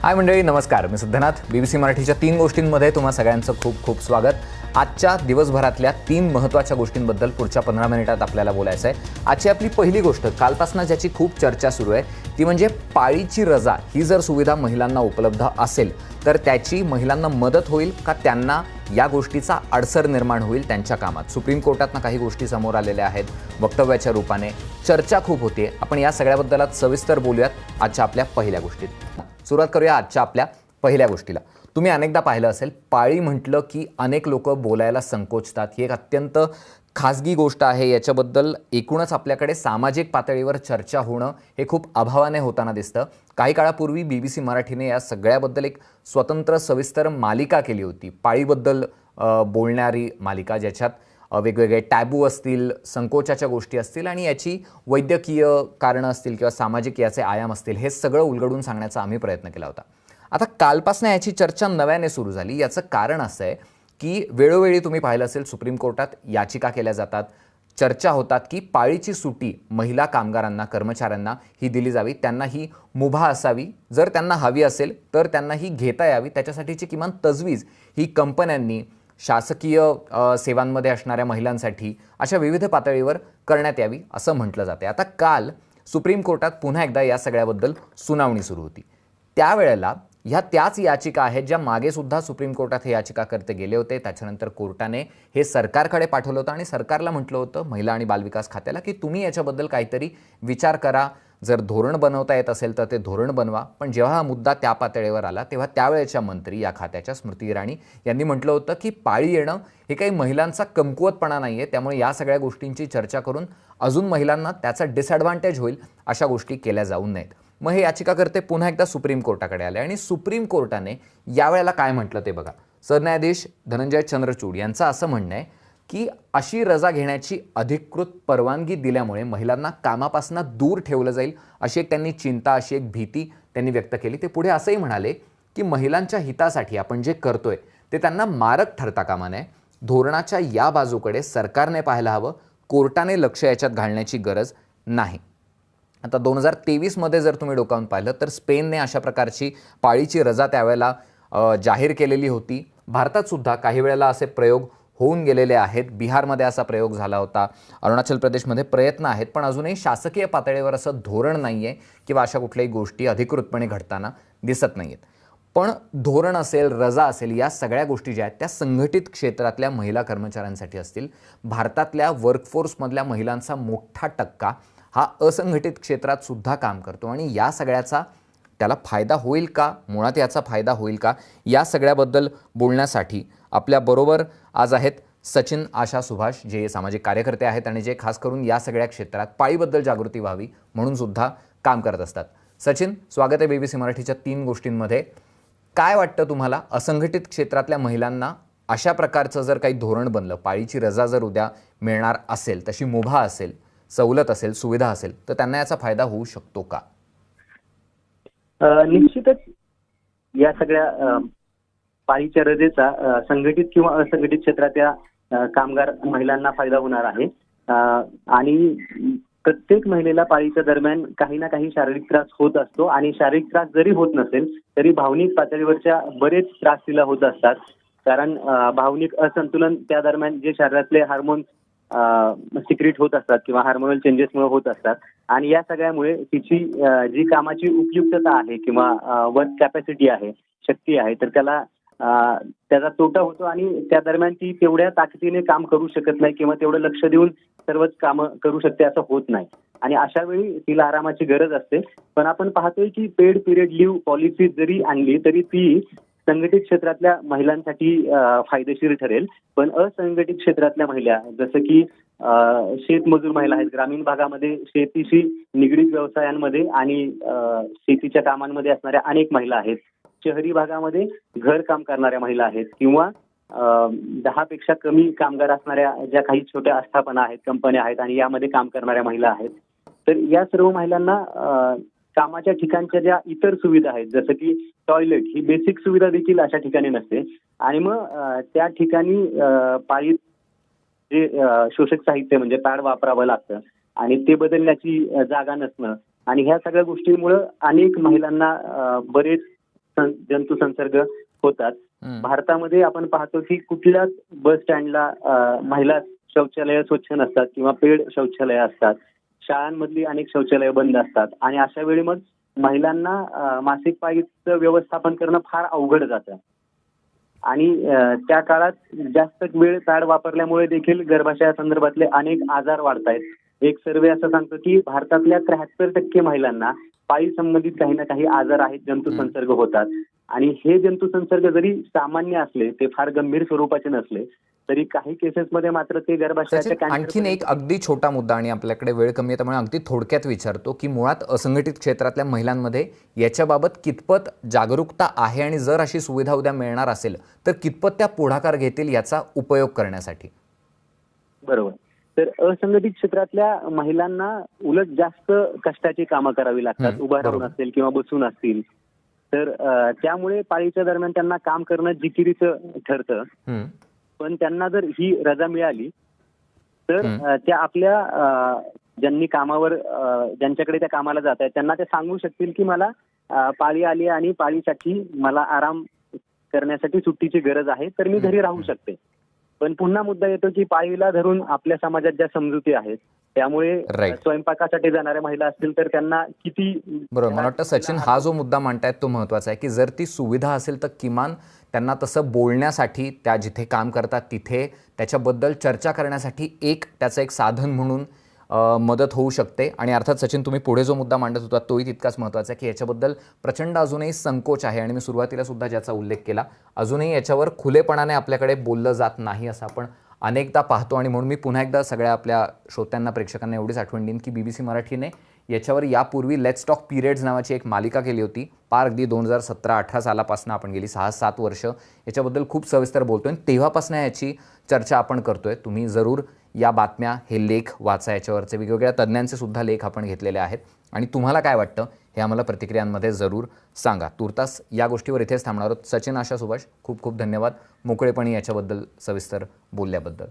हाय मंडळी, नमस्कार. मी सिद्धनाथ. BBC मराठीच्या 3 गोष्टींमध्ये तुम्हा सगळ्यांचं खूप खूप स्वागत. आजच्या दिवसभरातल्या 3 महत्त्वाच्या गोष्टींबद्दल पुढच्या 15 मिनिटात आपल्याला बोलायचं आहे. आजची आपली पहिली गोष्ट, कालपासून ज्याची खूप चर्चा सुरू आहे, ती म्हणजे पाळीची रजा ही जर सुविधा महिलांना उपलब्ध असेल तर त्याची महिलांना मदत होईल का त्यांना या गोष्टीचा अडसर निर्माण होईल त्यांच्या कामात. सुप्रीम कोर्टातनं काही गोष्टी समोर आलेल्या आहेत वक्तव्याच्या रूपाने. चर्चा खूप होते. आपण या सगळ्याबद्दल आज सविस्तर बोलूयात आजच्या आपल्या पहिल्या गोष्टीत. सुरुवात करूया आजच्या आपल्या पहिल्या गोष्टीला. तुम्ही अनेकदा पाहिलं असेल, पाळी म्हटलं की अनेक लोक बोलायला संकोचतात. ही एक अत्यंत खाजगी गोष्ट आहे. याच्याबद्दल एकूणच आपल्याकडे सामाजिक पातळीवर चर्चा होणं हे खूप अभावाने होताना दिसतं. काही काळापूर्वी BBC मराठीने या सगळ्याबद्दल एक स्वतंत्र सविस्तर मालिका केली होती, पाळीबद्दल बोलणारी मालिका, ज्याच्यात वेगवेगळे टॅबू असतील, संकोचाच्या गोष्टी असतील आणि याची वैद्यकीय कारणं असतील किंवा सामाजिक याचे आयाम असतील, हे सगळं उलगडून सांगण्याचा आम्ही प्रयत्न केला होता. आता कालपासून याची चर्चा नव्याने सुरू झाली. याचं कारण असं आहे की वेळोवेळी तुम्ही पाहिलं असेल, सुप्रीम कोर्टात याचिका केल्या जातात, चर्चा होतात की पाळीची सुट्टी महिला कामगारांना, कर्मचाऱ्यांना ही दिली जावी, त्यांना ही मुभा असावी, जर त्यांना हवी असेल तर त्यांना ही घेता यावी, त्याच्यासाठीची किमान तजवीज ही कंपन्यांनी शासकीय सेवांमध्ये असणाऱ्या महिलांसाठी अशा विविध पातळीवर करण्यात यावी असं म्हटलं जाते. आता काल सुप्रीम कोर्टात पुन्हा एकदा या सगळ्याबद्दल सुनावणी सुरू होती. त्यावेळेला ह्या त्याच याचिका आहेत ज्या मागे सुद्धा सुप्रीम कोर्टात हे याचिकाकर्ते गेले होते. त्याच्यानंतर कोर्टाने हे सरकारकडे पाठवलं होतं आणि सरकारला म्हटलं होतं, महिला आणि बालविकास खात्याला, की तुम्ही याच्याबद्दल काहीतरी विचार करा. जर धोरण बनवता येत असेल तर ते धोरण बनवा. पण जेव्हा हा मुद्दा त्या पातळीवर आला तेव्हा त्यावेळेच्या मंत्री या खात्याच्या स्मृती इराणी यांनी म्हटलं होतं की पाळी येणं हे काही महिलांचा कमकुवतपणा नाही आहे, त्यामुळे या सगळ्या गोष्टींची चर्चा करून अजून महिलांना त्याचा डिसॲडव्हान्टेज होईल अशा गोष्टी केल्या जाऊ नयेत. मग हे याचिकाकर्ते पुन्हा एकदा सुप्रीम कोर्टाकडे आले आणि सुप्रीम कोर्टाने यावेळेला काय म्हटलं ते बघा. सरन्यायाधीश धनंजय चंद्रचूड यांचं असं म्हणणं आहे की अशी रजा घेण्याची अधिकृत परवानगी दिल्यामुळे महिलांना कामापासून दूर ठेवलं जाईल, अशी एक त्यांनी चिंता, अशी एक भीती त्यांनी व्यक्त केली. ते पुढे असंही म्हणाले की महिलांच्या हितासाठी आपण जे करतोय ते त्यांना मारक ठरता कामा नये. धोरणाच्या या बाजूकडे सरकारने पाहायला हवं, कोर्टाने लक्ष याच्यात घालण्याची गरज नाही. आता 2023 जर तुम्ही डोकावून पाहिलं तर स्पेनने अशा प्रकारची पाळीची रजा त्यावेळेला जाहीर केलेली होती. भारतात सुद्धा काही वेळेला असे प्रयोग होऊन गेलेले आहेत. बिहारमध्ये असा प्रयोग झाला होता, अरुणाचल प्रदेशमध्ये प्रयत्न आहेत, पण अजूनही शासकीय पातळीवर असं धोरण नाही आहे किंवा अशा कुठल्याही गोष्टी अधिकृतपणे घडताना दिसत नाही आहेत. पण धोरण असेल, रजा असेल, या सगळ्या गोष्टी ज्या आहेत त्या संघटित क्षेत्रातल्या महिला कर्मचाऱ्यांसाठी असतील. भारतातल्या वर्कफोर्समधल्या महिलांचा मोठा टक्का हा असंघटित क्षेत्रात सुद्धा काम करतो आणि या सगळ्याचा त्याला फायदा होईल का, मुळात याचा फायदा होईल का, या सगळ्याबद्दल बोलण्यासाठी आपल्याबरोबर आज आहेत सचिन आशा सुभाष, जे सामाजिक कार्यकर्ते आहेत आणि जे खास करून या सगळ्या क्षेत्रात पाळीबद्दल जागृती व्हावी म्हणून सुद्धा काम करत असतात. सचिन, स्वागत आहे BBC मराठीच्या 3 गोष्टींमध्ये. काय वाटतं तुम्हाला, असंघटित क्षेत्रातल्या महिलांना अशा प्रकारचं जर काही धोरण बनलं, पाळीची रजा जर उद्या मिळणार असेल, तशी मुभा असेल, सवलत असेल, सुविधा असेल, तर त्यांना याचा फायदा होऊ शकतो का? निश्चितच या सगळ्या पाळीच्या रजेचा संघटित किंवा असंघटित क्षेत्रातल्या कामगार महिलांना फायदा होणार आहे. आणि प्रत्येक महिलेला पाळीच्या दरम्यान काही ना काही शारीरिक त्रास होत असतो आणि शारीरिक त्रास जरी होत नसेल तरी भावनिक पातळीवरच्या बरेच त्रास तिला होत असतात. कारण भावनिक असंतुलन त्या दरम्यान जे शरीरातले हार्मोन्स सिक्रेट होत असतात किंवा हार्मोनल चेंजेसमुळे होत असतात आणि या सगळ्यामुळे तिची जी कामाची उपयुक्तता आहे किंवा वर्क कॅपॅसिटी आहे, शक्ती आहे, तर त्याचा तोटा होतो आणि त्या दरम्यान ती तेवढ्या ताकदीने काम करू शकत नाही किंवा तेवढं लक्ष देऊन सर्वच कामं करू शकते असं होत नाही आणि अशा वेळी तिला आरामाची गरज असते. पण आपण पाहतोय की पेड पिरियड लिव्ह पॉलिसी जरी आणली तरी ती संघटित क्षेत्रातल्या महिलांसाठी फायदेशीर ठरेल. पण असंघटित क्षेत्रातल्या महिला, जसं की शेतमजूर महिला आहेत, ग्रामीण भागामध्ये शेतीशी निगडीत व्यवसायांमध्ये आणि शेतीच्या कामांमध्ये असणाऱ्या अनेक महिला आहेत. शहरी भागामध्ये घरकाम करणाऱ्या महिला आहेत किंवा 10 पेक्षा कमी कामगार असणाऱ्या ज्या काही छोट्या आस्थापना आहेत, कंपन्या आहेत आणि यामध्ये काम करणाऱ्या महिला आहेत. तर या सर्व महिलांना कामाच्या ठिकाणच्या ज्या इतर सुविधा आहेत, जसं की टॉयलेट ही बेसिक सुविधा देखील अशा ठिकाणी नसते आणि मग त्या ठिकाणी पाळीत जे शोषक साहित्य म्हणजे पॅड वापरावं लागतं आणि ते बदलण्याची जागा नसणं आणि ह्या सगळ्या गोष्टींमुळे अनेक महिलांना बरेच जंतू संसर्ग होतात. हम्म. भारतामध्ये आपण पाहतो की कुठल्याच बस स्टँडला महिला शौचालय स्वच्छ नसतात किंवा पेड शौचालय असतात. शाळांमधली अनेक शौचालय बंद असतात आणि अशा वेळी मग महिलांना मासिक पाळीचं व्यवस्थापन करणं फार अवघड जातं. आणि त्या काळात जास्त वेळ पॅड वापरल्यामुळे देखील गर्भाशया संदर्भातले अनेक आजार वाढत आहेत. एक सर्वे असं सांगतो की भारतातल्या 73% महिलांना पाळी संबंधित काही ना काही आजार आहेत, जंतू संसर्ग होतात. आणि हे जंतू संसर्ग जरी सामान्य असले, ते फार गंभीर स्वरूपाचे नसले, तरी काही केसेसमध्ये मात्र ते गर्भाशयाच्या सचिन, आणखीन एक अगदी छोटा मुद्दा आणि आपल्याकडे वेळ कमी आहे त्यामुळे अगदी थोडक्यात विचारतो की मुळात असंघटित क्षेत्रातल्या महिलांमध्ये याच्याबाबत कितपत जागरूकता आहे आणि जर अशी सुविधा उद्या मिळणार असेल तर कितपत त्या पुढाकार घेतील याचा उपयोग करण्यासाठी? बरोबर. तर असंघटित क्षेत्रातल्या महिलांना उलट जास्त कष्टाची कामं करावी लागतात. उभा राहून बरोबर. असेल किंवा बसून असतील. तर त्यामुळे पाळीच्या दरम्यान त्यांना काम करणं जिकिरीचं ठरतं. पण त्यांना जर ही रजा मिळाली तर त्या आपल्या ज्यांनी कामावर ज्यांच्याकडे त्या कामाला जात आहेत त्यांना ते सांगू शकतील की मला पाळी आली आणि पाळीसाठी मला आराम करण्यासाठी सुट्टीची गरज आहे, तर मी घरी राहू शकते. पण पुन्हा मुद्दा येतो की पाळीला धरून आपल्या समाजात ज्या समजुती आहेत त्यामुळे स्वयंपाकासाठी जाणाऱ्या महिला असतील तर त्यांना किती. बरोबर. मला वाटतं सचिन, हा जो मुद्दा मांडतायत तो महत्त्वाचा आहे की जर ती सुविधा असेल तर किमान त्यांना तसं बोलण्यासाठी, त्या जिथे काम करतात तिथे त्याच्याबद्दल चर्चा करण्यासाठी त्याचं एक साधन म्हणून मदत होऊ शकते. आणि अर्थात सचिन, तुम्ही पुढे जो मुद्दा मांडत होता तोही तितकाच महत्त्वाचा आहे की याच्याबद्दल प्रचंड अजूनही संकोच आहे आणि मी सुरुवातीला सुद्धा ज्याचा उल्लेख केला, अजूनही याच्यावर खुलेपणाने आपल्याकडे बोललं जात नाही असं आपण अनेकदा पाहतो. आणि म्हणून मी पुन्हा एकदा सगळ्या आपल्या श्रोत्यांना, प्रेक्षकांना एवढीच आठवण देईन की BBC मराठीने याच्यावर यापूर्वी लेट्स टॉक पिरियड्स नावाची एक मालिका केली होती. पार अगदी 2017-18 सालापासून आपण गेली 6-7 वर्ष याच्याबद्दल खूप सविस्तर बोलतोय. तेव्हापासून याची चर्चा आपण करतोय. तुम्ही जरूर या बातम्या, हे लेख वाचा. याच्यावरचे वेगवेगळ्या तज्ज्ञांचे सुद्धा लेख आपण घेतलेले आहेत. आणि तुम्हाला काय वाटतं हे आम्हाला प्रतिक्रियांमध्ये जरूर सांगा. तुर्तास या गोष्टीवर इथेच थांबणार आहोत. सचिन, आशा, सुभाष, खूप खूप धन्यवाद मोकळेपणी याच्याबद्दल सविस्तर बोलल्याबद्दल.